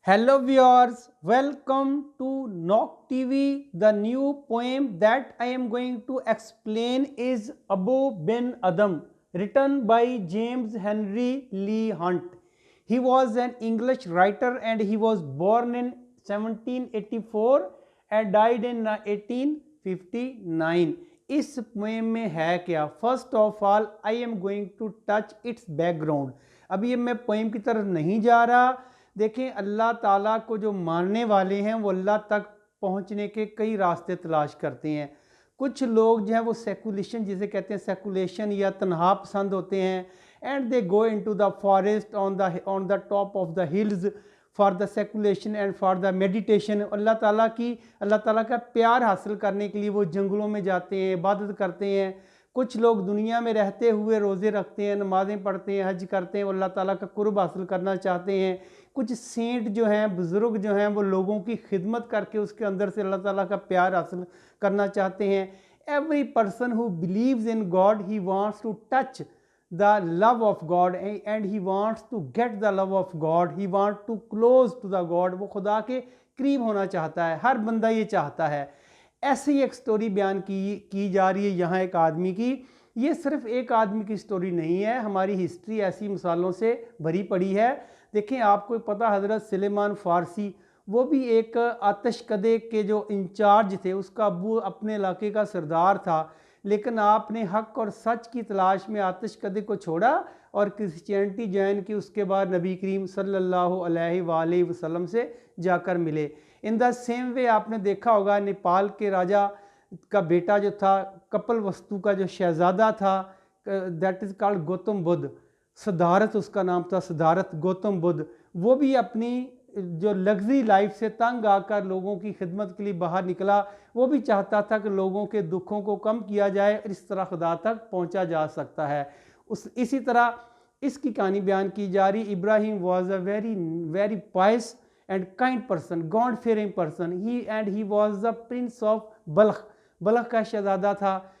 Hello viewers, welcome to Knock TV. The new poem that I am going to explain is Abu bin Adam, written by James Henry Lee Hunt. He was an English writer and he was born in 1784 and died in 1859. इस poem में है क्या? First of all I am going to touch its background. अभी मैं poem की तरफ नहीं जा रहा. देखें, अल्लाह ताला को जो मानने वाले हैं वो अल्लाह तक पहुंचने के कई रास्ते तलाश करते हैं. कुछ लोग जो है वो सेकुलेशन जिसे कहते हैं, सेकुलेशन या तन्हा पसंद होते हैं, and they go into the forest on the top of the hills for the seclusion and for the meditation. अल्लाह ताला का प्यार हासिल करने के लिए वो जंगलों में जाते हैं, इबादत करते हैं. कुछ लोग दुनिया में रहते हुए रोज़े रखते हैं, नमाज़ें पढ़ते हैं, हज करते हैं, वो अल्लाह ताला का कुर्ब हासिल करना चाहते हैं. कुछ सेंट जो हैं, बुज़ुर्ग जो हैं, वो लोगों की खिदमत करके उसके अंदर से अल्लाह ताला का प्यार हासिल करना चाहते हैं. Every person who believes in God, he wants to touch the love of God and he wants to get the love of God. He want to close to the God. वो खुदा के करीब होना चाहता है. हर बंदा ये चाहता है. ऐसी एक स्टोरी बयान की जा रही है यहाँ एक आदमी की. ये सिर्फ एक आदमी की स्टोरी नहीं है, हमारी हिस्ट्री ऐसी मिसालों से भरी पड़ी है. देखें, आपको पता हज़रत सुलेमान फ़ारसी, वो भी एक आतिशकदे के जो इंचार्ज थे, उसका अबू अपने इलाके का सरदार था. लेकिन आपने हक और सच की तलाश में आतिशकदे को छोड़ा और क्रिश्चियनिटी ज्वाइन की. उसके बाद नबी करीम सल्लल्लाहु अलैहि वसल्लम से जाकर मिले. इन द सेम वे आपने देखा होगा नेपाल के राजा का बेटा जो था, कपिल वस्तु का जो शहजादा था, that is called Gautam Buddha. Siddharth उसका नाम था, सिद्धार्थ गौतम बुद्ध. वो भी अपनी जो लग्जरी लाइफ से तंग आकर लोगों की खिदमत के लिए बाहर निकला. वो भी चाहता था कि लोगों के दुखों को कम किया जाए और इस तरह खुदा तक पहुंचा जा सकता है. इसी तरह इसकी कहानी बयान की जा रही. Ibrahim was a very very pious and kind person, god fearing person. He was the prince of Balkh का शहजादा था.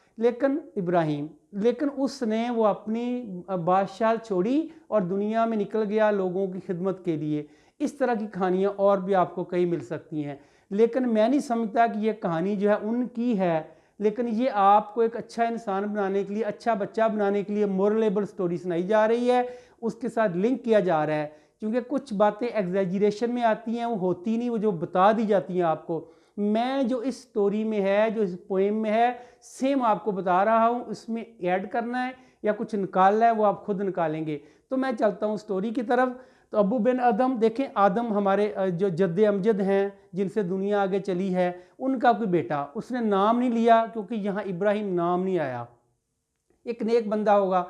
लेकिन उसने वो अपनी बादशाह छोड़ी और दुनिया में निकल गया लोगों की खिदमत के लिए. इस तरह की कहानियाँ और भी आपको कई मिल सकती हैं. लेकिन मैं नहीं समझता कि ये कहानी जो है उनकी है, लेकिन ये आपको एक अच्छा इंसान बनाने के लिए, अच्छा बच्चा बनाने के लिए मोरलेबल स्टोरी सुनाई जा रही है. उसके साथ लिंक किया जा रहा है, क्योंकि कुछ बातें एग्जैजरेशन में आती हैं, वो होती नहीं, वो जो बता दी जाती हैं आपको. मैं जो इस स्टोरी में है, जो इस पोएम में है, सेम आपको बता रहा हूँ. इसमें ऐड करना है या कुछ निकालना है वो आप खुद निकालेंगे. तो मैं चलता हूँ स्टोरी की तरफ. तो अबू बिन अदम, देखें, आदम हमारे जो जद्द अमजद हैं जिनसे दुनिया आगे चली है, उनका कोई बेटा. उसने नाम नहीं लिया क्योंकि यहाँ इब्राहिम नाम नहीं आया. एक नेक बंदा होगा.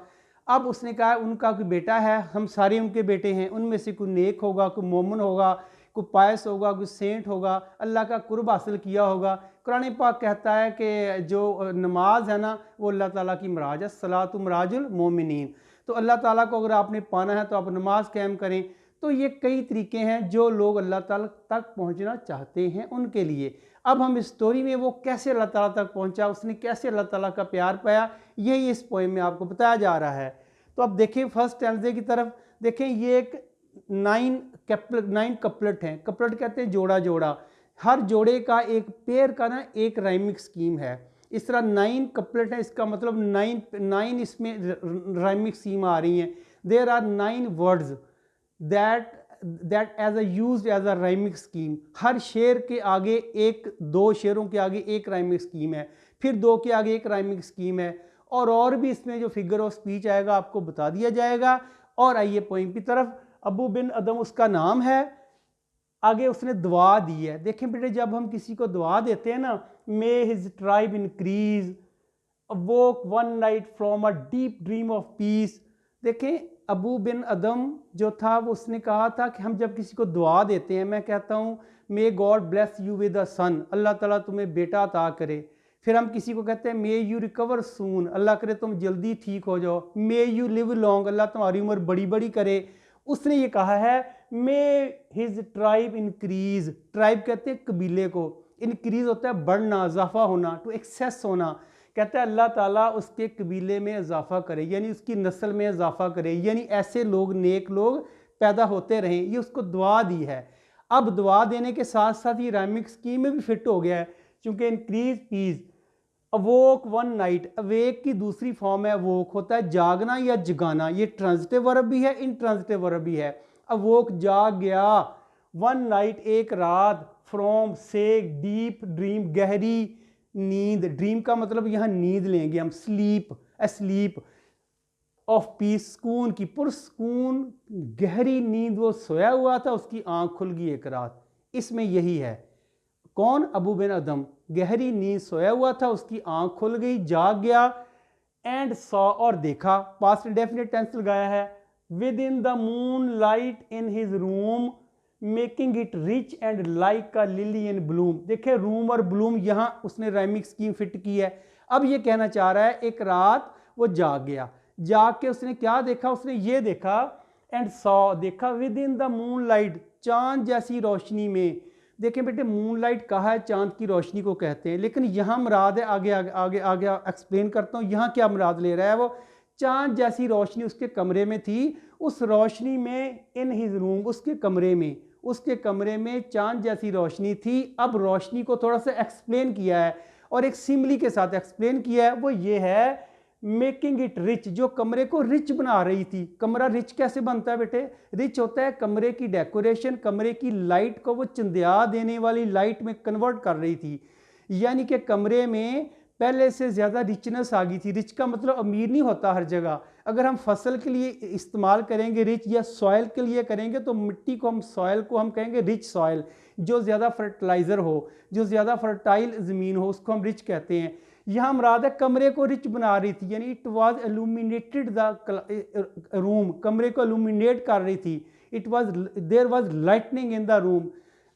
अब उसने कहा उनका कोई बेटा है, हम सारे उनके बेटे हैं, उनमें से कोई नेक होगा, कोई मोमन होगा, कोई पायस होगा, कोई सेंट होगा, अल्लाह का कुर्ब हासिल किया होगा. कुरान पाक कहता है कि जो नमाज है ना, वो अल्लाह ताला की मराज है. सलातु मराजुल मोमिनीन. तो अल्लाह ताला को अगर आपने पाना है तो आप नमाज कायम करें. तो ये कई तरीके हैं जो लोग अल्लाह ताला तक पहुंचना चाहते हैं उनके लिए. अब हम इस स्टोरी में वो कैसे अल्लाह ताला तक पहुंचा, उसने कैसे अल्लाह ताला का प्यार पाया, यही इस पोएम में आपको बताया जा रहा है. तो अब देखें फर्स्ट स्टैंजे की तरफ. देखें, ये एक 9 कपलेट हैं. कपलेट कहते हैं जोड़ा जोड़ा. हर जोड़े का एक पेयर का ना एक राइमिंग स्कीम है. इस तरह 9 कपलेट है, इसका मतलब 9 इसमें राइमिंग स्कीम आ रही हैं. There are 9 words that as a used as a rhyming scheme. हर शेर के आगे एक, 2 शेरों के आगे एक राइमिंग स्कीम है, फिर 2 के आगे एक राइमिंग स्कीम है, और भी इसमें जो फिगर ऑफ स्पीच आएगा आपको बता दिया जाएगा. और आइए पोइम की तरफ. अबू बिन अदम उसका नाम है. आगे उसने दुआ दी है. देखें बेटे, जब हम किसी को दुआ देते हैं ना, मे his tribe increase, woke one night from a deep dream of peace. देखें, अबू बिन अदम जो था वो उसने कहा था कि हम जब किसी को दुआ देते हैं, मैं कहता हूँ may god bless you with a son, अल्लाह ताला तुम्हें बेटा अता करे. फिर हम किसी को कहते हैं मे यू रिकवर सून, अल्लाह करे तुम जल्दी ठीक हो जाओ. मे यू लिव लॉन्ग, अल्लाह तुम्हारी उम्र बड़ी बड़ी करे. उसने ये कहा है मे हिज ट्राइब इंक्रीज. ट्राइब कहते हैं कबीले को, इंक्रीज होता है बढ़ना, इजाफा होना, टू एक्सेस होना. कहता है अल्लाह ताला उसके कबीले में इजाफा करे, यानी उसकी नस्ल में इजाफा करे, यानी ऐसे लोग, नेक लोग पैदा होते रहें. ये उसको दुआ दी है. अब दुआ देने के साथ साथ ये राइमिंग स्कीम में भी फिट हो गया है, क्योंकि increase peace, awoke one night, awake की दूसरी फॉर्म है अवोक, होता है जागना या जगाना, ये ट्रांजिटिव वर्ब भी है, इनट्रांजिटिव वर्ब भी है। अवोक जाग गया, वन नाइट एक रात, फ्रॉम से, डीप ड्रीम गहरी नींद, ड्रीम का मतलब यहाँ नींद लेंगे हम, स्लीप, अस्लीप, ऑफ पीस सुकून की, पुरसकून गहरी नींद, वो सोया हुआ था उसकी आंख खुल गई एक रात। इसमें यही है, कौन? अबू बिन अदम, गहरी नींद सोया हुआ था उसकी आंख खुल गई, जाग गया, एंड सॉ और देखा, पास्ट इंडेफिनिट टेंस लगाया है, with in the moon light in his room making it rich and like a lily in Bloom. देखे रूम और ब्लूम, यहां उसने राइमिंग स्कीम फिट की है। अब ये कहना चाह रहा है एक रात वो जाग गया, जाग के उसने क्या देखा? उसने ये देखा, एंड सॉ देखा, with in the moon light, चांद जैसी रोशनी में। देखें बेटे, मून लाइट कहा है चांद की रोशनी को कहते हैं, लेकिन यहाँ मुराद है, आगे आगे आगे आगे एक्सप्लेन करता हूँ यहाँ क्या मुराद ले रहा है वो। चांद जैसी रोशनी उसके कमरे में थी, उस रोशनी में, इन हिज रूम, उसके कमरे में चांद जैसी रोशनी थी। अब रोशनी को थोड़ा सा एक्सप्लेन किया है और एक सिमली के साथ एक्सप्लेन किया है, वो ये है मेकिंग इट रिच, जो कमरे को रिच बना रही थी। कमरा रिच कैसे बनता है बेटे? रिच होता है कमरे की डेकोरेशन, कमरे की लाइट को वो चंदिया देने वाली लाइट में कन्वर्ट कर रही थी, यानी कि कमरे में पहले से ज़्यादा रिचनेस आ गई थी। रिच का मतलब अमीर नहीं होता हर जगह। अगर हम फसल के लिए इस्तेमाल करेंगे रिच, या सॉयल के लिए करेंगे, तो मिट्टी को हम, सॉयल को हम कहेंगे रिच सॉयल। जो ज़्यादा फर्टिलाइज़र हो, जो ज़्यादा फर्टाइल ज़मीन हो, उसको हम रिच कहते हैं। यहाँ मुराद है कमरे को रिच बना रही थी, यानी it was illuminated the room, कमरे को एलुमिनेट कर रही थी। It was, there was lightning in the room,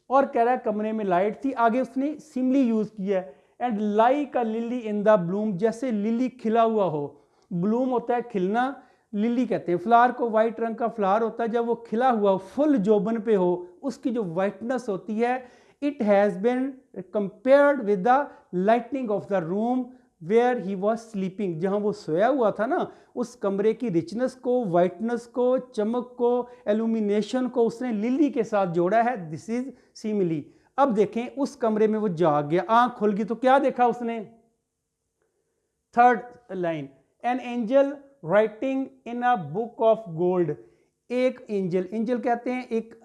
और कह रहा है कमरे में लाइट थी। आगे उसने सिमली यूज़ किया है, and like a lily in the Bloom, जैसे लिली खिला हुआ हो। ब्लूम होता है खिलना, लिली कहते हैं फ्लावर को, वाइट रंग का फ्लावर होता है जब वो खिला हुआ फुल जोबन पे हो, उसकी जो वाइटनेस होती है। It has been compared with the lightning of the room where he was sleeping, जहाँ वो सोया हुआ था ना, उस कमरे की रिचनेस को, वाइटनेस को, चमक को, एल्यूमिनेशन को उसने लिली के साथ जोड़ा है। This is simile. अब देखें, उस कमरे में वो जाग गया, आंख खुल गई, तो क्या देखा उसने? Third line, an angel writing in a book of gold, एक एंजल, एंजल कहते हैं एक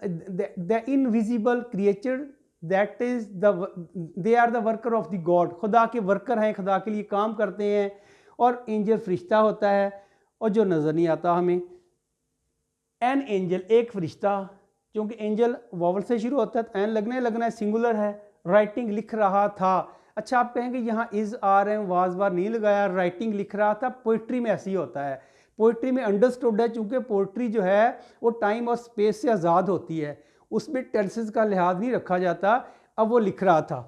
the invisible creature, that is they are the worker of the God, खुदा के वर्कर हैं, खुदा के लिए काम करते हैं। और एंजल फरिश्ता होता है, और जो नज़र नहीं आता हमें। एन एंजल, एक फरिश्ता, क्योंकि एंजल वॉवल से शुरू होता है, एन लगना है, सिंगुलर है। राइटिंग लिख रहा था। अच्छा, आप कहेंगे यहाँ इज आर एम वाज बार नहीं लगाया, राइटिंग लिख रहा था। पोइट्री में ऐसे ही होता है, पोइट्री में अंडरस्टूड है, चूँकि पोइट्री जो है वो टाइम और स्पेस से आज़ाद होती है, उसमें टेंसेस का लिहाज नहीं रखा जाता। अब वो लिख रहा था,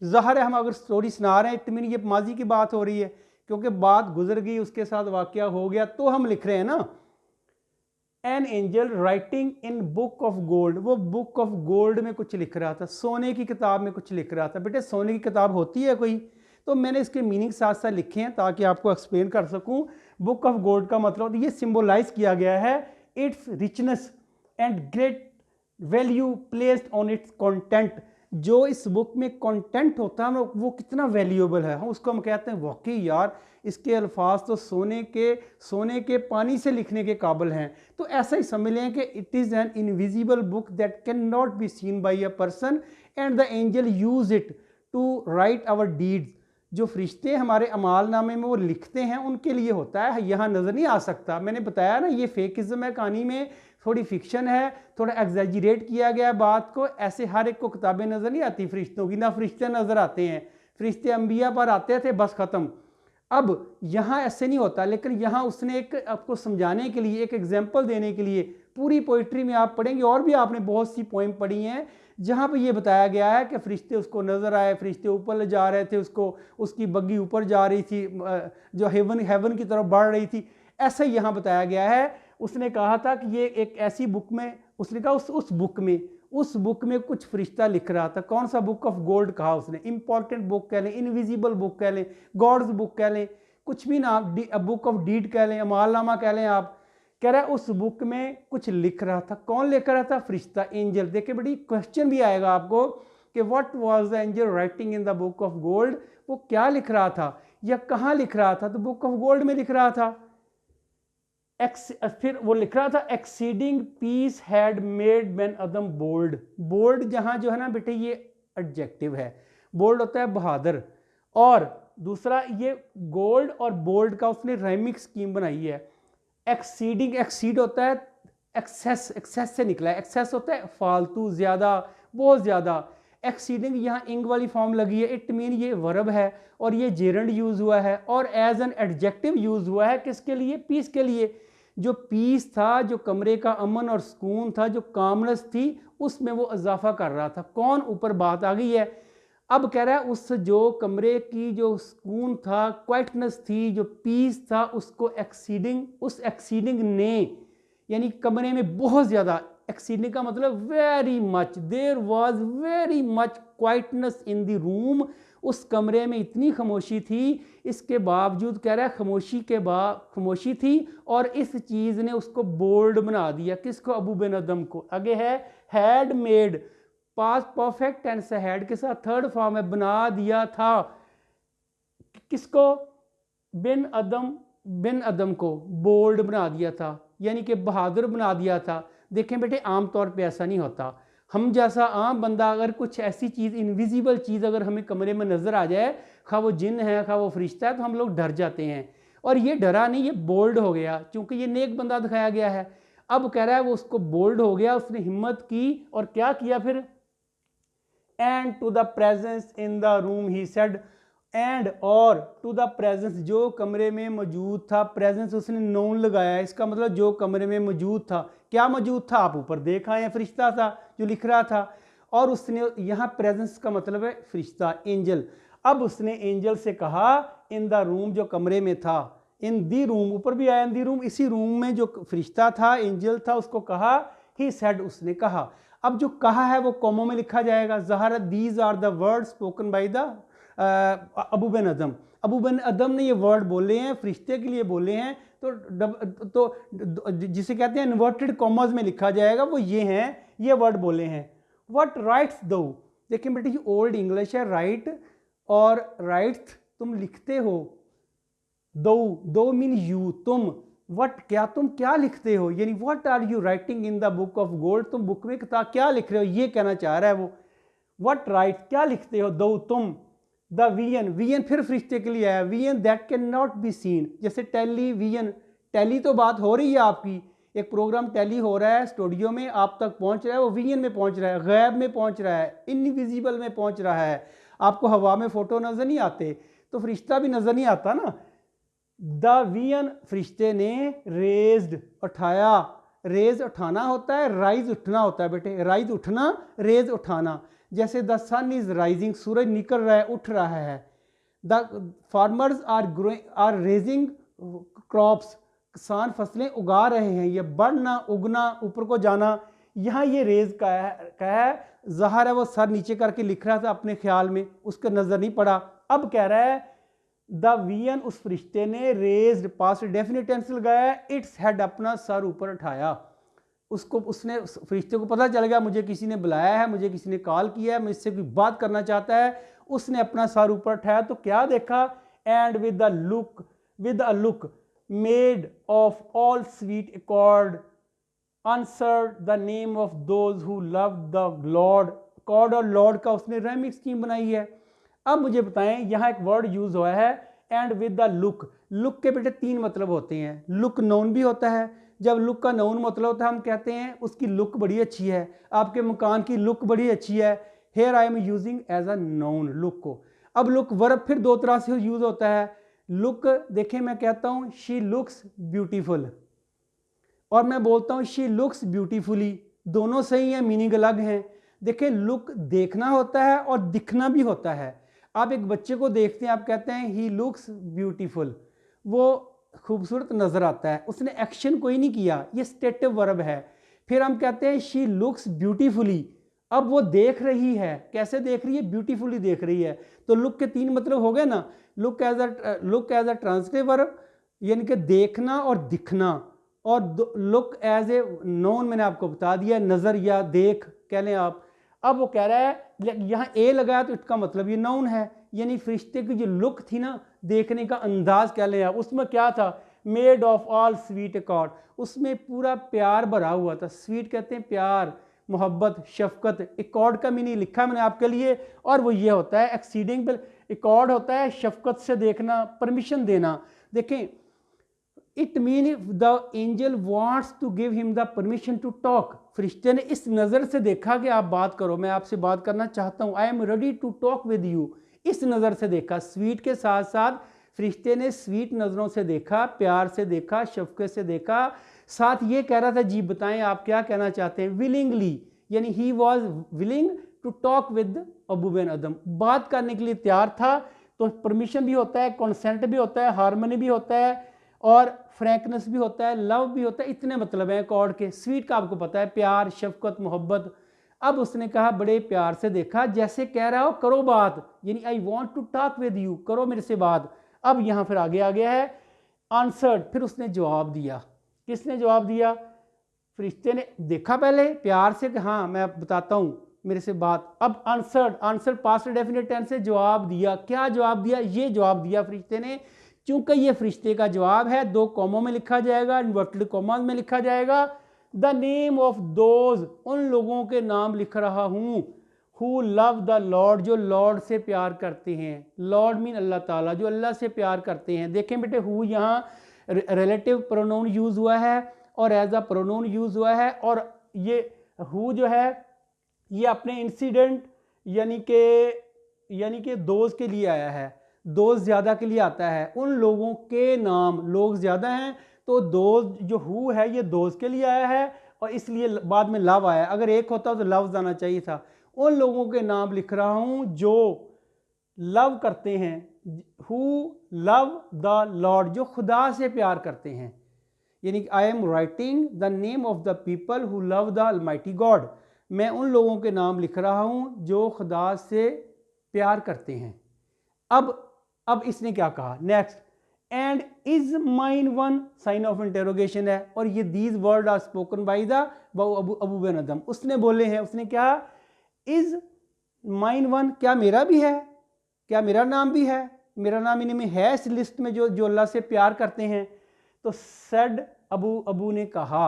ज़ाहिर है हम अगर स्टोरी सुना रहे हैं इतनी, ये माजी की बात हो रही है, क्योंकि बात गुजर गई, उसके साथ वाक़या हो गया, तो हम लिख रहे हैं ना। N angel writing in book of gold, वो बुक ऑफ गोल्ड में कुछ लिख रहा था, सोने की किताब में कुछ लिख रहा था। बेटे सोने की किताब होती है कोई? तो मैंने इसके मीनिंग साथ साथ लिखे हैं ताकि आपको एक्सप्लेन कर सकूं। बुक ऑफ गोल्ड का मतलब ये सिंबलाइज किया गया है it's richness and great value placed on it's content, जो इस बुक में कंटेंट होता है वो कितना वैल्यूएबल है, हम उसको हम कहते हैं वाकई यार इसके अल्फाज तो सोने के पानी से लिखने के काबिल हैं। तो ऐसा ही समझ लें कि it is an invisible book that can not be seen by a person and the angel use it to write our deeds, जो फरिश्ते हमारे अमाल नामे में वो लिखते हैं उनके लिए होता है, यहाँ नज़र नहीं आ सकता। मैंने बताया ना ये फेकिज़म है, कहानी में थोड़ी फिक्शन है, थोड़ा एग्जैजरेट किया गया बात को। ऐसे हर एक को किताबें नज़र नहीं आती फरिश्तों की, ना फरिश्ते नज़र आते हैं, फरिश्ते अंबिया पर आते थे बस ख़त्म। अब यहाँ ऐसे नहीं होता, लेकिन यहाँ उसने एक आपको समझाने के लिए, एक एग्जाम्पल देने के लिए, पूरी पोइट्री में आप पढ़ेंगे और भी आपने बहुत सी पोइम पढ़ी हैं जहाँ पे ये बताया गया है कि फरिश्ते उसको नज़र आए, फरिश्ते ऊपर ले जा रहे थे उसको, उसकी बग्गी ऊपर जा रही थी, जो हेवन की तरफ बढ़ रही थी। ऐसा ही यहाँ बताया गया है। उसने कहा था कि ये एक ऐसी बुक में, उसने कहा उस बुक में कुछ फरिश्ता लिख रहा था। कौन सा? बुक ऑफ गोल्ड कहा उसने। इंपॉर्टेंट बुक कह लें, इनविजिबल बुक कह लें, गॉड्स बुक कह लें, कुछ भी नाम, बुक ऑफ डीड कह लें, अमालनामा कह लें आप, कह रहा है उस बुक में कुछ लिख रहा था। कौन लिख रहा था? फरिश्ता, एंजल। देखिए बड़ी क्वेश्चन भी आएगा आपको कि what was the angel writing in the book of gold, वो क्या लिख रहा था या कहाँ लिख रहा था? तो बुक ऑफ गोल्ड में लिख रहा था। फिर वो लिख रहा था exceeding peace had made Ben Adhem bold. Bold जहाँ जो है ना बेटे ये एडजेक्टिव है, बोल्ड होता है बहादुर। और दूसरा ये गोल्ड और बोल्ड का उसने राइमिंग स्कीम बनाई है। एक्सीडिंग, एक्सीड होता है एक्सेस, एक्सेस से निकला है। एक्सेस होता है फालतू, ज़्यादा, बहुत ज़्यादा। एक्सीडिंग यहाँ इंग वाली फॉर्म लगी है, इट मीन ये वर्ब है और ये जेरंड यूज़ हुआ है और एज एन एडजेक्टिव यूज़ हुआ है। किसके लिए? पीस के लिए। जो पीस था, जो कमरे का अमन और सुकून था, जो कामनेस थी, उसमें वो इजाफा कर रहा था। कौन? ऊपर बात आ गई है। अब कह रहा है उस जो कमरे की जो सुकून था, क्वाइटनेस थी, जो पीस था, उसको एक्सीडिंग, उस एक्सीडिंग ने यानी कमरे में बहुत ज़्यादा, एक्सीडिंग का मतलब very much, there was very much quietness in the room. उस कमरे में इतनी खामोशी थी, इसके बावजूद कह रहा है खामोशी के बाद खामोशी थी और इस चीज़ ने उसको बोल्ड बना दिया। किसको? अबू बिन अदम को। आगे है had made, past perfect tense है, हैड के साथ थर्ड फॉर्म है, बना दिया था। किसको? बिन अदम, बिन अदम को बोल्ड बना दिया था, यानी कि बहादुर बना दिया था। देखें बेटे आमतौर पे ऐसा नहीं होता। हम जैसा आम बंदा अगर कुछ ऐसी चीज़, इनविजिबल चीज़ अगर हमें कमरे में नज़र आ जाए, खा वो जिन है खा वो फरिश्ता है, तो हम लोग डर जाते हैं। और ये डरा नहीं, ये बोल्ड हो गया, क्योंकि ये नेक बंदा दिखाया गया है। अब कह रहा है वो उसको बोल्ड हो गया, उसने हिम्मत की और क्या किया फिर? And to the presence in the room he said, and और टू द प्रेजेंस, जो कमरे में मौजूद था। प्रेजेंस उसने नोन लगाया है, इसका मतलब जो कमरे में मौजूद था। क्या मौजूद था? आप ऊपर देखा है, फरिश्ता था जो लिख रहा था। और उसने यहाँ प्रेजेंस का मतलब है फरिश्ता, एंजल। अब उसने एंजल से कहा इन द रूम, जो कमरे में था, इन दी रूम, ऊपर भी आया इन दी रूम, इसी रूम में जो फरिश्ता था, एंजल था, उसको कहा, ही सेड, उसने कहा। अब जो कहा है वो कॉमों में लिखा जाएगा। ज़हरा these are the word spoken by the Abou Ben Adhem. Abou Ben Adhem ने ये वर्ड बोले हैं, फरिश्ते के लिए बोले हैं। तो जिसे कहते हैं इन्वर्टेड कॉमर्स में लिखा जाएगा, वो ये हैं, ये वर्ड बोले हैं। व्हाट राइट्स दो, देखिए बेटे ये ओल्ड इंग्लिश है, राइट और राइट्स तुम लिखते हो। दो, दो मीन यू, तुम। वट, क्या तुम क्या लिखते हो, यानी what are you writing in the book of gold, तुम बुक में क्या लिख रहे हो, ये कहना चाह रहा है वो। व्हाट राइट, क्या लिखते हो, दो, तुम। द विजन, विजन फिर फरिश्ते के लिए आया, vision that can not be scene. जैसे टेलीविजन, टेली तो बात हो रही है आपकी, एक प्रोग्राम टेली हो रहा है स्टूडियो में, आप तक पहुंच रहा है, वो विजन में पहुंच रहा है, गैब में पहुंच रहा है, इनविजिबल में पहुंच रहा है। आपको हवा में फोटो नजर नहीं आते, तो फरिश्ता भी नजर नहीं आता ना। द विजन, फरिश्ते ने, रेज्ड, उठाया। रेज उठाना होता है, राइज उठना होता है बेटे। राइज उठना, रेज उठाना। जैसे द सन इज राइजिंग, सूरज निकल रहा है, उठ रहा है। The farmers are raising crops, किसान फसलें उगा रहे हैं। ये बढ़ना, उगना, ऊपर को जाना, यहाँ ये रेज का है। ज़ाहिर है वो सर नीचे करके लिख रहा था अपने ख्याल में, उसका नजर नहीं पड़ा। अब कह रहा है द विजन, उस फरिश्ते ने, रेज्ड, पास्ट डेफिनिट टेंस लगाया, इट्स हेड, अपना सर ऊपर उठाया। उसको, उसने, फरिश्ते को पता चल गया मुझे किसी ने बुलाया है, मुझे किसी ने कॉल किया है, मुझसे कोई बात करना चाहता है। उसने अपना सर ऊपर उठाया तो क्या देखा? And with a look made of all sweet accord answered the name of those who love the Lord. God और लॉर्ड का उसने राइमिंग स्कीम बनाई है। अब मुझे बताएं, यहाँ एक वर्ड यूज हुआ है and with the look. Look के बेटे तीन मतलब होते हैं। लुक नोन भी होता है, जब लुक का नोन मतलब होता है हम कहते हैं उसकी लुक बड़ी अच्छी है, आपके मकान की लुक बड़ी अच्छी है। Here I am using as a noun look को। अब लुक वर्ब फिर दो तरह से यूज होता है। लुक, देखें मैं कहता हूँ शी लुक्स ब्यूटीफुल, और मैं बोलता हूँ शी लुक्स ब्यूटीफुली, दोनों सही हैं, मीनिंग अलग हैं। देखिए लुक देखना होता है और दिखना भी होता है। आप एक बच्चे को देखते हैं, आप कहते हैं ही लुक्स ब्यूटीफुल, वो खूबसूरत नज़र आता है, उसने एक्शन कोई नहीं किया, ये स्टेटिव वर्ब है। फिर हम कहते हैं शी लुक्स ब्यूटीफुली, अब वो देख रही है, कैसे देख रही है? ब्यूटीफुली देख रही है। तो लुक के तीन मतलब हो गए ना। Look as a transitive verb, यानी कि देखना और दिखना, और लुक एज ए नोन मैंने आपको बता दिया, नज़र या देख कह लें आप। अब वो कह रहा है यहाँ ए लगाया तो इसका मतलब ये नाउन है, यानी फरिश्ते की जो लुक थी ना, देखने का अंदाज कह लें आप, उसमें क्या था, made of all sweet accord, उसमें पूरा प्यार भरा हुआ था। स्वीट कहते हैं प्यार, मोहब्बत, शफकत। अकॉर्ड का मीनिंग लिखा मैंने आपके लिए, और वो ये होता है एक्सीडिंग पर। अकॉर्ड होता है शफकत से देखना, परमिशन देना। देखें, it mean the angel wants to give him the permission to talk. फरिश्ते ने इस नज़र से देखा कि आप बात करो, मैं आपसे बात करना चाहता हूँ, I am ready to talk with you. इस नज़र से देखा, स्वीट के साथ साथ फरिश्ते ने स्वीट नज़रों से देखा, प्यार से देखा, शफकत से देखा। साथ ये कह रहा था, जी बताएं आप क्या कहना चाहते हैं। विलिंगली, यानी he was willing to talk with Abou Ben Adhem, बात करने के लिए तैयार था। तो परमिशन भी होता है, कंसेंट भी होता है, हार्मनी भी होता है, और फ्रैंकनेस भी होता है, लव भी होता है। इतने मतलब हैं अकॉर्ड के। स्वीट का आपको पता है, प्यार, शफकत, मोहब्बत। अब उसने कहा बड़े प्यार से देखा, जैसे कह रहा हो करो बात, यानी I want to talk with you, करो मेरे से बात। अब यहाँ फिर आगे आ गया है आंसर्ड, फिर उसने जवाब दिया। किसने जवाब दिया? फरिश्ते ने देखा पहले प्यार से कि हाँ मैं बताता हूँ मेरे से बात। अब answered, answer past definite tense से जवाब दिया। क्या जवाब दिया? ये जवाब दिया फरिश्ते ने। चूंकि ये फरिश्ते का जवाब है, 2 कॉमों में लिखा जाएगा, इन्वर्टेड कॉमास में लिखा जाएगा। द नेम ऑफ दोज, उन लोगों के नाम लिख रहा हूँ, हु लव द लॉर्ड, जो लॉर्ड से प्यार करते हैं। लॉर्ड मीन अल्लाह ताला, जो अल्लाह से प्यार करते हैं। देखें बेटे, हु यहाँ रिलेटिव प्रोनाउन यूज हुआ है और एज अ प्रोनाउन यूज हुआ है। और ये हु जो है ये अपने इंसिडेंट यानी कि दोस्त के लिए आया है, दोस्त ज़्यादा के लिए आता है। उन लोगों के नाम, लोग ज़्यादा हैं तो दोस्त जो हु है ये दोस्त के लिए आया है, और इसलिए बाद में लव आया। अगर एक होता तो लव्स आना चाहिए था। उन लोगों के नाम लिख रहा हूँ जो लव करते हैं, हु लव द लॉर्ड, जो खुदा से प्यार करते हैं। यानी I am writing the name of the people who love the Almighty God, मैं उन लोगों के नाम लिख रहा हूँ जो खुदा से प्यार करते हैं। अब इसने क्या कहा next, and is mine one, sign of interrogation है, और ये these word are spoken by the Abou Ben Adhem, उसने बोले हैं। उसने क्या, इज माइन वन, क्या मेरा भी है, क्या मेरा नाम भी है, मेरा नाम इनमें है इस लिस्ट में जो अल्लाह से प्यार करते हैं। तो सेड अबू ने कहा,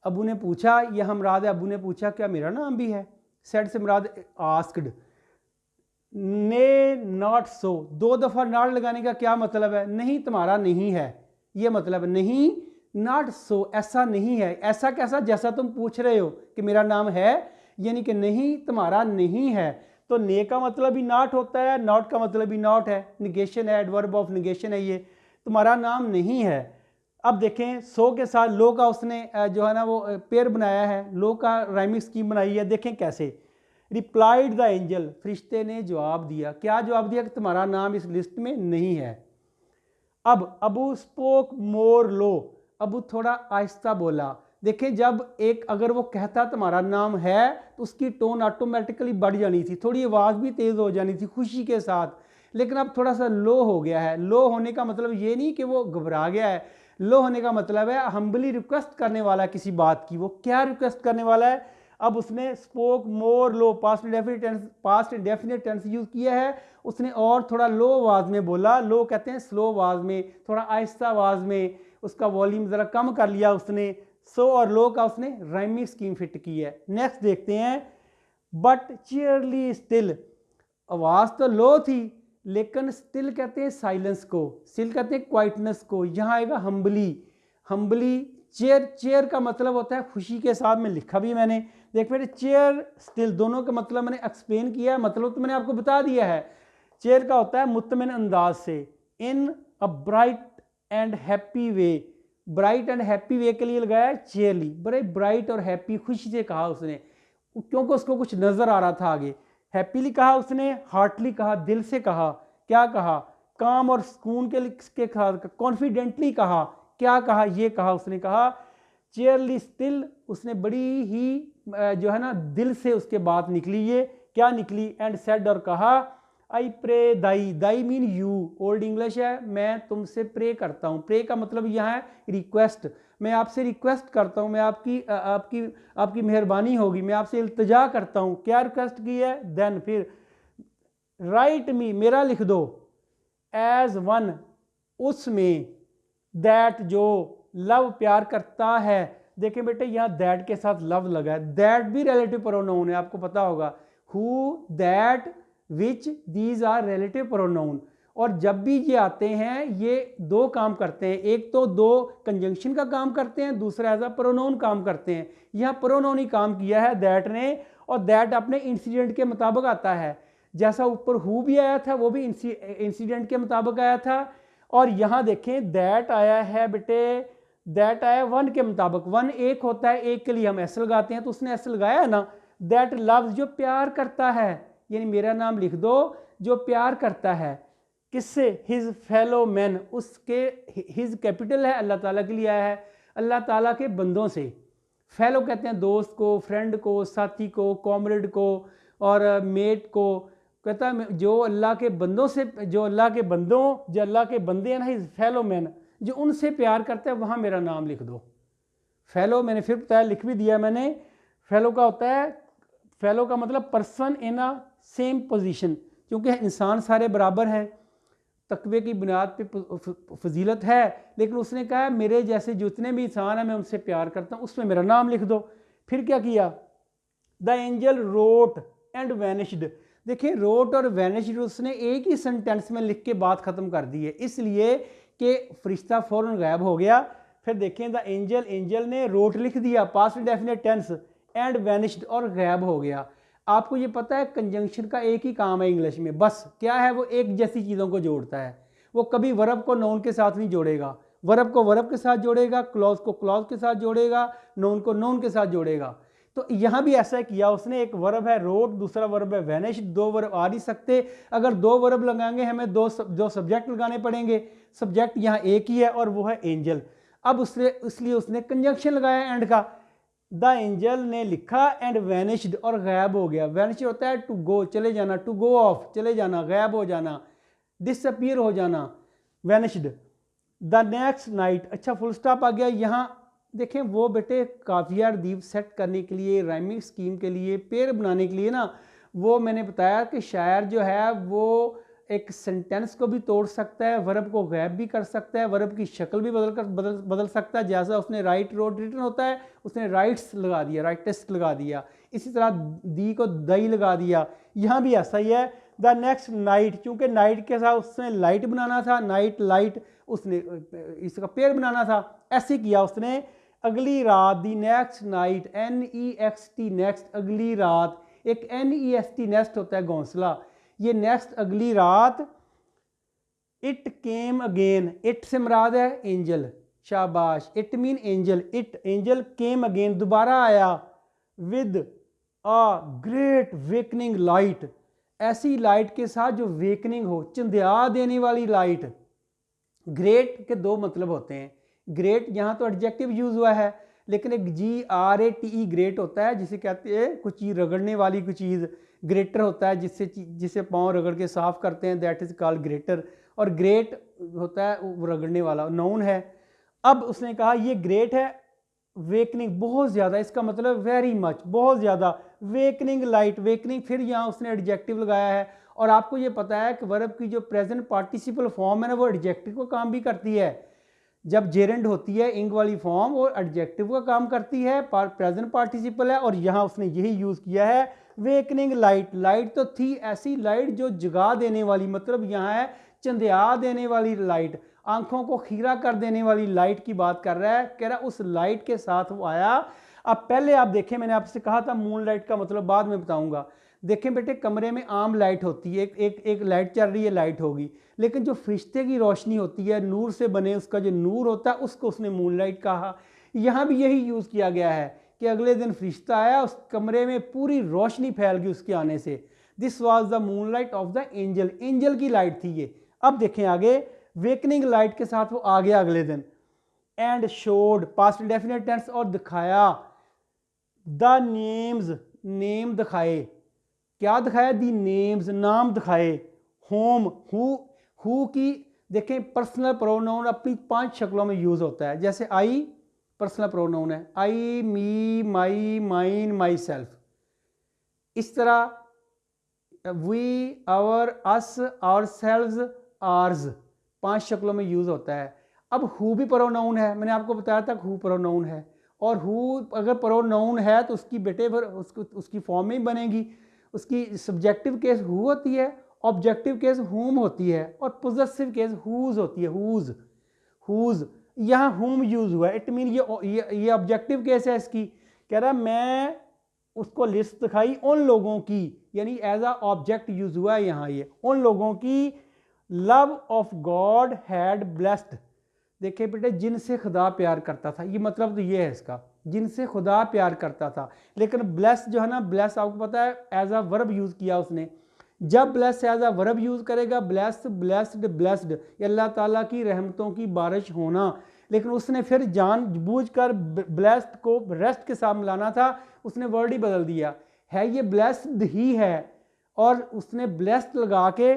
अबू ने पूछा, यह मुराद है अबू ने पूछा क्या मेरा नाम भी है। सेड से मुराद आस्क्ड। ने नॉट सो, 2 दफ़ा नॉट लगाने का क्या मतलब है? नहीं तुम्हारा नहीं है, ये मतलब नहीं। नॉट सो, ऐसा नहीं है। ऐसा कैसा? जैसा तुम पूछ रहे हो कि मेरा नाम है, यानी कि नहीं तुम्हारा नहीं है। तो ने का मतलब ही नॉट होता है, नॉट का मतलब ही नॉट है, निगेशन है, एडवर्ब ऑफ निगेशन है। ये तुम्हारा नाम नहीं है। अब देखें, सो के साथ लो का उसने जो है ना वो पेयर बनाया है, लो का राइमिंग स्कीम बनाई है। देखें कैसे, रिप्लाइड द एंजल, फरिश्ते ने जवाब दिया। क्या जवाब दिया? कि तुम्हारा नाम इस लिस्ट में नहीं है। अब अबू स्पोक मोर लो, अबू थोड़ा आहिस्ता बोला। देखें, जब एक अगर वो कहता तुम्हारा नाम है तो उसकी टोन ऑटोमेटिकली बढ़ जानी थी, थोड़ी आवाज़ भी तेज़ हो जानी थी खुशी के साथ। लेकिन अब थोड़ा सा लो हो गया है। लो होने का मतलब ये नहीं कि वो घबरा गया है, लो होने का मतलब है हम्बली रिक्वेस्ट करने वाला किसी बात की। वो क्या रिक्वेस्ट करने वाला है? अब उसने स्पोक मोर लो, पास्ट इंडेफिनिट टेंस यूज किया है। उसने और थोड़ा लो आवाज़ में बोला। लो कहते हैं स्लो आवाज़ में, थोड़ा आहिस्ता आवाज़ में, उसका वॉल्यूम ज़रा कम कर लिया उसने। सो और लो का उसने राइमिंग स्कीम फिट की है। नेक्स्ट देखते हैं, बट चीयरली स्टिल, आवाज़ तो लो थी लेकिन स्टिल कहते हैं साइलेंस को, स्टिल कहते हैं क्वाइटनेस को। यहाँ आएगा हम्बली, हम्बली। चेयर का मतलब होता है खुशी के साथ, में लिखा भी मैंने। देख मेरे, चेयर स्टिल दोनों का मतलब मैंने एक्सप्लेन किया है, मतलब तो मैंने आपको बता दिया है। चेयर का होता है मुतमिन अंदाज से, in a bright and happy way. Bright and happy way के लिए लगाया है चेयरली, बड़े ब्राइट और हैप्पी, खुशी से कहा उसने, क्योंकि उसको कुछ नजर आ रहा था आगे। हैप्पीली कहा उसने, हार्टली कहा, दिल से कहा। क्या कहा? काम और सुकून के कहा, कॉन्फिडेंटली कहा। क्या कहा? ये कहा उसने कहा चेयरली स्टिल, उसने बड़ी ही जो है ना दिल से उसके बात निकली। ये क्या निकली? एंड सेड, और कहा, I pray thee, thee mean you, old English है, मैं तुमसे प्रे करता हूँ। प्रे का मतलब यहाँ है रिक्वेस्ट, मैं आपसे रिक्वेस्ट करता हूँ, मैं आपकी मेहरबानी होगी, मैं आपसे इल्तिजा करता हूँ। क्या रिक्वेस्ट की है? देन फिर राइट मी, मेरा लिख दो, एज वन, उसमें, दैट जो लव प्यार करता है। देखें बेटे यहाँ दैट के साथ लव लगा है, दैट भी रिलेटिव प्रोनाउन है, आपको पता होगा, who, that, which, these are relative pronoun. और जब भी ये आते हैं ये दो काम करते हैं, एक तो दो कंजंक्शन का काम करते हैं, दूसरा एज अ प्रोनाउन काम करते हैं। यहाँ प्रोनाउन ही काम किया है दैट ने, और दैट अपने इंसिडेंट के मुताबिक आता है। जैसा ऊपर हु भी आया था वो भी इंसिडेंट के मुताबिक आया था, और यहाँ देखें दैट आया है बेटे, दैट आया वन के मुताबिक। वन एक होता है, एक के लिए हम एस लगाते हैं, तो उसने एस लगाया है ना। दैट लव्स, जो प्यार करता है, यानी मेरा नाम लिख दो, जो प्यार करता है, किससे? हिज फेलो मैन, उसके, हिज कैपिटल है अल्लाह ताला के लिए आया है, अल्लाह ताला के बंदों से। फेलो कहते हैं दोस्त को, फ्रेंड को, साथी को, कॉमरेड को, और मेट को। कहता है जो अल्लाह के बंदों से, जो अल्लाह के बंदे हैं ना, हिज फेलो मैन, जो उनसे प्यार करता है, वहाँ मेरा नाम लिख दो। फेलो मैंने फिर बताया, लिख भी दिया मैंने। फेलो का होता है, फेलो का मतलब person in a same position, क्योंकि इंसान सारे बराबर हैं, तकवे की बुनियाद पे फजीलत है, लेकिन उसने कहा मेरे जैसे जितने भी इंसान हैं मैं उनसे प्यार करता हूँ, उसमें मेरा नाम लिख दो। फिर क्या किया? The angel wrote and vanished. देखिए रोट और वैनिश्ड उसने एक ही सेंटेंस में लिख के बात खत्म कर दी है, इसलिए कि फरिश्ता फौरन गायब हो गया। फिर देखें द एंजल, एंजल ने रोट लिख दिया past indefinite tense, and vanished, और गायब हो गया। आपको ये पता है कंजंक्शन का एक ही काम है इंग्लिश में, बस क्या है? वो एक जैसी चीज़ों को जोड़ता है। वो कभी वर्ब को नाउन के साथ नहीं जोड़ेगा, वर्ब को वर्ब के साथ जोड़ेगा, क्लॉज को क्लॉज के साथ जोड़ेगा, नाउन को नाउन के साथ जोड़ेगा। तो यहाँ भी ऐसा किया उसने, एक वर्ब है रोट, दूसरा वर्ब है वैनिश, दो वर्ब आ नहीं सकते। अगर दो वर्ब लगाएंगे हमें दो सब्जेक्ट लगाने पड़ेंगे, सब्जेक्ट यहाँ एक ही है और वो है एंजल। अब उसने, इसलिए उसने कंजंक्शन लगाया एंड का। द एंजल ने लिखा एंड वैनिश्ड, और गायब हो गया। वैनिश होता है टू गो, चले जाना, टू गो ऑफ, चले जाना, गायब हो जाना, डिसअपीयर हो जाना, वैनिश्ड। द नेक्स्ट नाइट, अच्छा फुल स्टॉप आ गया। यहाँ देखें वो बेटे काफिया र्दीफ सेट करने के लिए, राइमिंग स्कीम के लिए, पेयर बनाने के लिए ना, वो मैंने बताया कि शायर जो है वो एक सेंटेंस को भी तोड़ सकता है, वर्ब को गायब भी कर सकता है, वर्ब की शक्ल भी बदल सकता है। जैसा उसने राइट रोट रिटन होता है, उसने राइट्स लगा दिया, राइटेस्ट लगा दिया। इसी तरह दी को दई लगा दिया। यहाँ भी ऐसा ही है। द नेक्स्ट नाइट, चूँकि नाइट के साथ उसने लाइट बनाना था, नाइट लाइट, उसने इसका पेयर बनाना था, ऐसे किया उसने। अगली रात, दी नेक्स्ट नाइट, NEXT नेक्स्ट, अगली रात। एक NEST नेक्स्ट होता है घोंसला, ये नेक्स्ट अगली रात। इट केम अगेन, इट से मुराद है एंजल, शाबाश, it mean angel, it angel came again, दोबारा आया, with a great wakening light, ऐसी लाइट के साथ जो वेकनिंग हो, चंदिया देने वाली लाइट। ग्रेट के दो मतलब होते हैं, ग्रेट यहाँ तो एडजेक्टिव यूज हुआ है, लेकिन एक GRATE ग्रेट होता है, जिसे कहते हैं कुछ चीज़ रगड़ने वाली, कुछ चीज़ ग्रेटर होता है, जिसे पाँव रगड़ के साफ करते हैं, दैट इज कॉल्ड ग्रेटर। और ग्रेट होता है वो रगड़ने वाला, नाउन है। अब उसने कहा ये ग्रेट है, वेकनिंग बहुत ज़्यादा, इसका मतलब वेरी मच, बहुत ज़्यादा, वेकनिंग लाइट, वेकनिंग, फिर यहाँ उसने एडजेक्टिव लगाया है। और आपको ये पता है कि वर्ब की जो प्रेजेंट पार्टिसिपल फॉर्म है ना, वो एडजेक्टिव का काम भी करती है। जब जेरेंड होती है इंग वाली फॉर्म, वो एडजेक्टिव का काम करती है, प्रेजेंट पार्टिसिपल है, और यहाँ उसने यही यूज़ किया है, वेकनिंग लाइट। लाइट तो थी ऐसी लाइट जो जगा देने वाली, मतलब यहाँ है चंदिया देने वाली लाइट, आंखों को खीरा कर देने वाली लाइट की बात कर रहा है। कह रहा उस लाइट के साथ वो आया। अब पहले आप देखें, मैंने आपसे कहा था मून लाइट का मतलब बाद में बताऊंगा। देखें बेटे कमरे में आम लाइट होती है, एक लाइट चल रही है, लाइट होगी, लेकिन जो फरिश्ते की रोशनी होती है, नूर से बने, उसका जो नूर होता है, उसको उसने मून लाइट कहा। यहाँ भी यही यूज़ किया गया है कि अगले दिन फरिश्ता आया, उस कमरे में पूरी रोशनी फैल गई उसके आने से। This was the moon light of the angel, angel की लाइट थी ये। अब देखें आगे, वेकनिंग लाइट के साथ वो आ गया अगले दिन। And showed, past indefinite tense, और दिखाया, द नेम्स, नेम दिखाए, क्या दिखाया? दी नेम्स, नाम दिखाए। होम, हु की देखें पर्सनल प्रोनाउन अपनी 5 शक्लों में यूज होता है, जैसे आई, पर्सनल प्रोनाउन है, आई, मी, माई, माइन, माई सेल्फ। इस तरह we, our, us, ourselves, ours 5 शक्लों में यूज़ होता है। अब हु भी प्रोनाउन है, मैंने आपको बताया था हु प्रोनाउन है, और हु अगर प्रोनाउन है तो उसकी बेटे पर उसकी फॉर्म में ही बनेगी। उसकी सब्जेक्टिव केस हु होती है, ऑब्जेक्टिव केस हुम होती है, और पोजेसिव केस हुज होती है, हुज। हुज यहाँ हुम यूज हुआ है, इट मीन ये ऑब्जेक्टिव केस है इसकी। कह रहा मैं उसको लिस्ट दिखाई उन लोगों की, यानी एज अ ऑब्जेक्ट यूज हुआ है यहाँ, ये उन लोगों की love of god had blessed. देखिए बेटे, जिनसे खुदा प्यार करता था, ये मतलब तो ये है इसका, जिनसे खुदा प्यार करता था। लेकिन ब्लेस जो है ना, ब्लेस आपको पता है एज अ वर्ब यूज किया उसने। जब bless as a verb use करेगा, ब्लेस, ब्लेस्ड, ब्लेस्ड, ये अल्लाह ताला की रहमतों की बारिश होना। लेकिन उसने फिर जानबूझकर ब्लेस्ड को रेस्ट के साथ मिलाना था, उसने वर्ड ही बदल दिया है, ये ब्लेस्ड ही है, और उसने ब्लेस्ड लगा के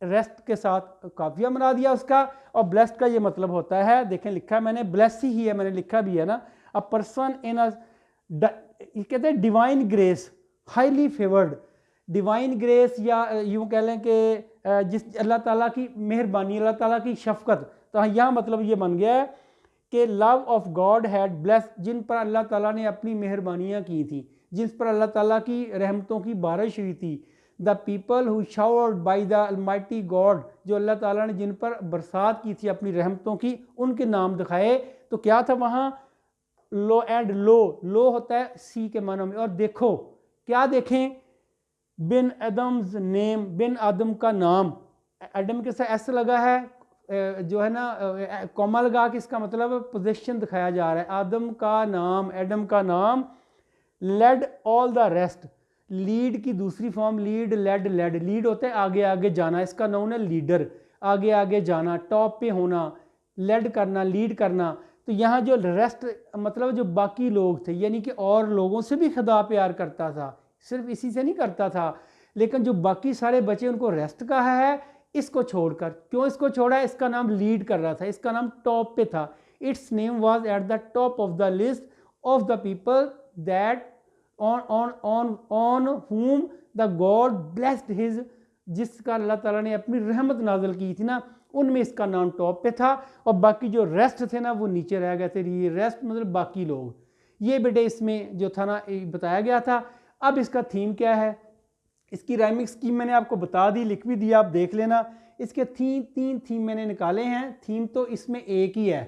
रेस्ट के साथ काफिया बना दिया उसका। और ब्लेस्ड का ये मतलब होता है, देखें लिखा है मैंने, ब्लेस ही है, मैंने लिखा भी है ना, अ पर्सन इन अ, ये कहते हैं divine grace, highly favoured. Divine grace, या यूँ कह लें कि जिस अल्लाह ताला की मेहरबानी, अल्लाह ताला की शफकत। तो यहाँ मतलब ये बन गया है कि love of god had bless, जिन पर अल्लाह ताला ने अपनी मेहरबानियाँ की थी, जिस पर अल्लाह ताला की रहमतों की बारिश हुई थी। The people who showered by the Almighty God, जो अल्लाह ताला ने जिन पर बरसात की थी अपनी रहमतों की, उनके नाम दिखाए। तो क्या था वहाँ, लो एंड लो, लो होता है सी के मानों में। और देखो, क्या देखें, बिन आदम्स नेम, बिन आदम का नाम, एडम के साथ ऐसा लगा है जो है ना, कॉमा लगा के, इसका मतलब पोजीशन दिखाया जा रहा है। आदम का नाम, एडम का नाम, led all the rest, lead की दूसरी form lead, led, led, lead होता है आगे आगे जाना, इसका नाम है लीडर, आगे आगे जाना, टॉप पे होना, लेड करना, लीड करना। तो यहाँ जो रेस्ट मतलब जो बाकी लोग थे, यानी कि और लोगों से भी खुदा प्यार करता था, सिर्फ इसी से नहीं करता था, लेकिन जो बाकी सारे बचे उनको रेस्ट कहा है, इसको छोड़कर। क्यों इसको छोड़ा है, इसका नाम लीड कर रहा था, इसका नाम टॉप पे था। It's name was at the top of the list of the people that on whom the God blessed his, जिसका अल्लाह ताला ने अपनी रहमत नाजल की थी ना, उनमें इसका नाम टॉप पे था, और बाकी जो रेस्ट थे ना वो नीचे रह गए थे। ये रेस्ट मतलब बाकी लोग, ये बेटे इसमें जो था ना बताया गया था। अब इसका थीम क्या है, इसकी राइमिंग स्कीम मैंने आपको बता दी, लिख भी दिया, आप देख लेना। इसके तीन थीम मैंने निकाले हैं। थीम तो इसमें एक ही है,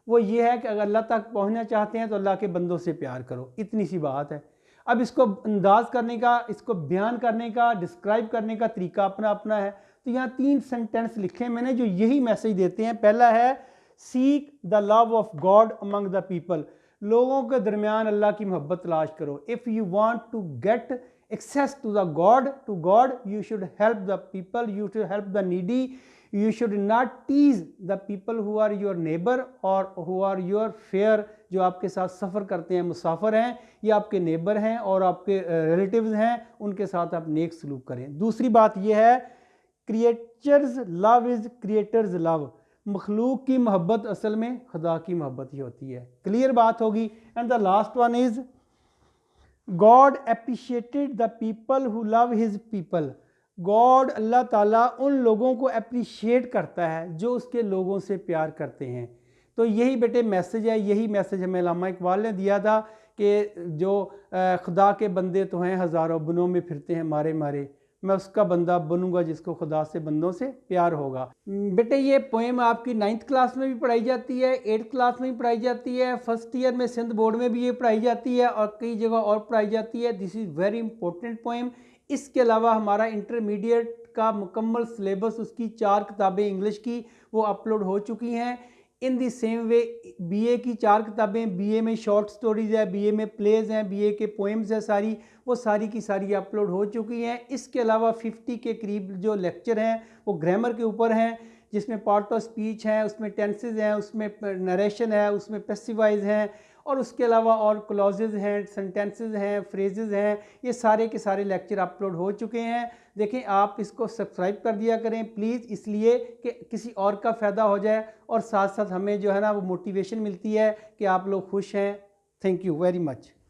वो ये है कि अगर अल्लाह तक पहुंचना चाहते हैं तो अल्लाह के बंदों से प्यार करो, इतनी सी बात है। अब इसको अंदाज करने का, इसको बयान करने का, डिस्क्राइब करने का तरीका अपना अपना है। तो यहाँ 3 सेंटेंस लिखे मैंने जो यही मैसेज देते हैं। पहला है seek the love of God among the people, लोगों के दरमियान अल्लाह की मोहब्बत तलाश करो। If you want to get access to the God, to God, you should help the people, you should help the needy, you should not tease the people who are your neighbour और who are your fair, जो आपके साथ सफ़र करते हैं, मुसाफिर हैं, ये आपके neighbour हैं और आपके रिलेटिव्स हैं, उनके साथ आप नेक सलूक करें। दूसरी बात यह है, creatures love is creators love, मखलूक की मोहब्बत असल में खुदा की मोहब्बत ही होती है। क्लियर बात होगी। And the last one is god appreciated the people who love his people, god अल्लाह ताला उन लोगों को अप्रिशिएट करता है जो उसके लोगों से प्यार करते हैं। तो यही बेटे मैसेज है, यही मैसेज हमें अल्लामा इकबाल ने दिया था कि जो खुदा के बंदे तो हैं हज़ारों, बनों में फिरते हैं मारे मारे, मैं उसका बंदा बनूंगा जिसको खुदा से बंदों से प्यार होगा। बेटे ये पोएम आपकी 9th क्लास में भी पढ़ाई जाती है, 8th क्लास में भी पढ़ाई जाती है, फर्स्ट ईयर में सिंध बोर्ड में भी ये पढ़ाई जाती है और कई जगह और पढ़ाई जाती है। This is very important poem. इसके अलावा हमारा इंटरमीडिएट का मुकम्मल सिलेबस, उसकी 4 किताबें इंग्लिश की वो अपलोड हो चुकी हैं। इन दी सेम वे बीए की 4 किताबें, बीए में शॉर्ट स्टोरीज़ है, बीए में प्लेज हैं, बीए के पोएम्स है सारी, वो सारी की सारी अपलोड हो चुकी हैं। इसके अलावा 50 के करीब जो लेक्चर हैं वो ग्रामर के ऊपर हैं, जिसमें पार्ट ऑफ स्पीच हैं, उसमें टेंसेज हैं, उसमें नरेशन है, उसमें पैसिवाइज हैं और उसके अलावा और क्लॉजेज हैं, सेंटेंसेस हैं, फ्रेजेस हैं, ये सारे के सारे लेक्चर अपलोड हो चुके हैं। देखें, आप इसको सब्सक्राइब कर दिया करें प्लीज़, इसलिए कि किसी और का फ़ायदा हो जाए और साथ साथ हमें जो है ना वो मोटिवेशन मिलती है कि आप लोग खुश हैं। Thank you very much.